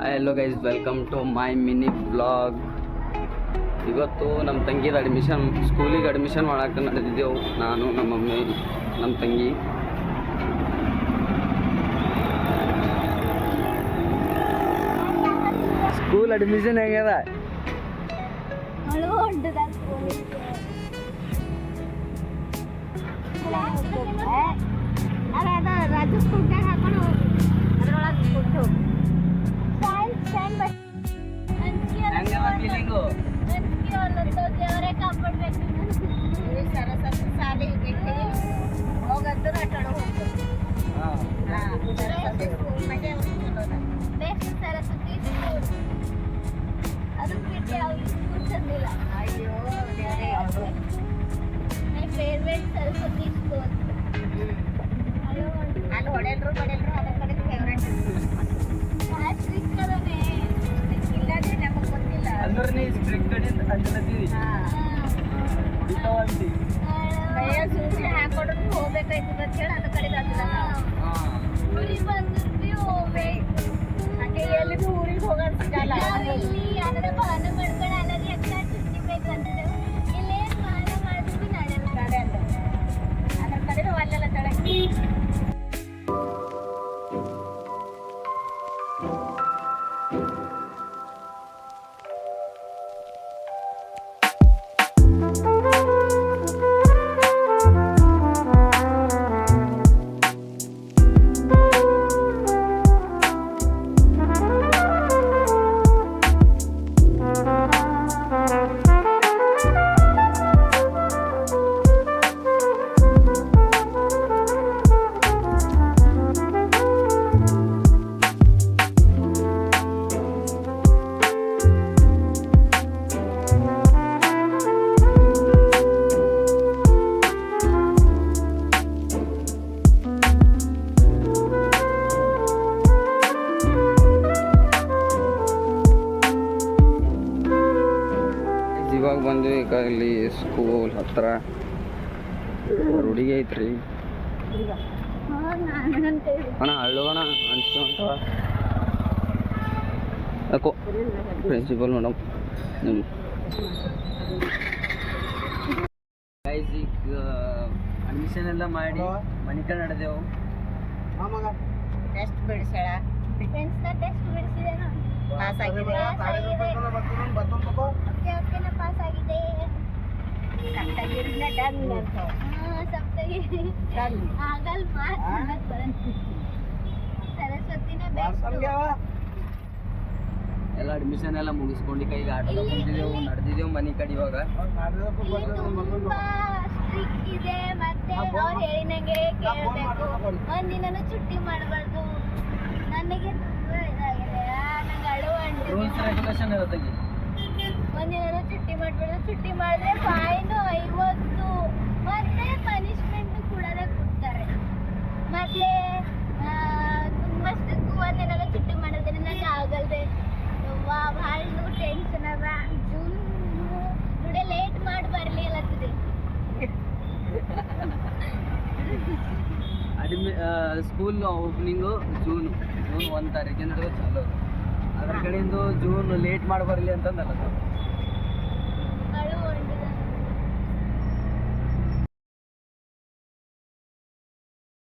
Hello guys, welcome to my mini vlog. ಇವತ್ತು ನಮ್ಮ ತಂಗಿದ ಸ್ಕೂಲಿಗೆ ಅಡ್ಮಿಷನ್ ಮಾಡೋಕೆ ನಡೆದಿದ್ದೆವು. ನಾನು, ನಮ್ಮ ಮಮ್ಮಿ, ನಮ್ಮ ತಂಗಿ. ಸ್ಕೂಲ್ ಅಡ್ಮಿಷನ್ ಹೆಂಗದ? ಇವಾಗ ಬಂದ್ವಿ. ಈಗ ಇಲ್ಲಿ ಸ್ಕೂಲ್ ಹತ್ರ ಹುಡುಗಿ ಐತ್ರಿ ಅಣ್ಣ. ಅಳ್ಳೋಣ ಅನ್ಸ್ಕೊಂತ ಯಾಕೋ ಪ್ರಿನ್ಸಿಪಲ್ ಮೇಡಮ್. ಈಗ ಅಡ್ಮಿಷನ್ ಎಲ್ಲ ಮಾಡಿ ಮನೆ ಕಡೆ ನಡೆದೆವು. ಟೆಸ್ಟ್ ಬಿಡಿಸ್ಯಾಳ, ಪಾಸ್ ಆಗಿದೆ. ಎಲ್ಲ ಅಡ್ಮಿಷನ್ ಎಲ್ಲ ಮುಗಿಸ್ಕೊಂಡು ಕೈಗೆ ಆಟೋ ನಡೆದಿದ್ದೆವು ಮನೆ ಕಡೆ. ಇವಾಗ ಒಂದಿನ ಚುಟ್ಟಿ ಮಾಡಬಾರ್ದು. ನನಗೆ ರೂಲ್ಸ್ ರೆಗ್ಯುಲೇಷನ್ ಇರುತ್ತೆ. ಒಂದಿನ ಚುಟ್ಟಿ ಮಾಡಬಾರ್ದು. ಚುಟ್ಟಿ ಮಾಡಿದ್ರೆ ಫೈನು 50, ಮತ್ತೆ ಪನಿಷ್ಮೆಂಟ್ ಕೂಡ ಕೊಡ್ತಾರೆ. ಮತ್ತೆ ತುಂಬಷ್ಟು ಒಂದಿನ ಚುಟ್ಟಿ ಮಾಡಿದ್ರೆ ನನಗೆ ಆಗಲ್ದೆ ಭಾಳ ಟೆನ್ಷನ್ ಅದ. ಜೂನ್ ನುಡೆ ಲೇಟ್ ಮಾಡಿ ಬರಲಿ ಅಲ್ಲತ್ತಿದೆ. ಸ್ಕೂಲ್ ಓಪನಿಂಗು ಜೂನ್ 1 ತಾರೀಕಿನ ನಡುವೆ ಚಾಲು. ಅದ್ರ ಕಡೆಯಿಂದ ಜೂನ್ ಲೇಟ್ ಮಾಡಿ ಬರಲಿ ಅಂತಂದಲ್ಲ.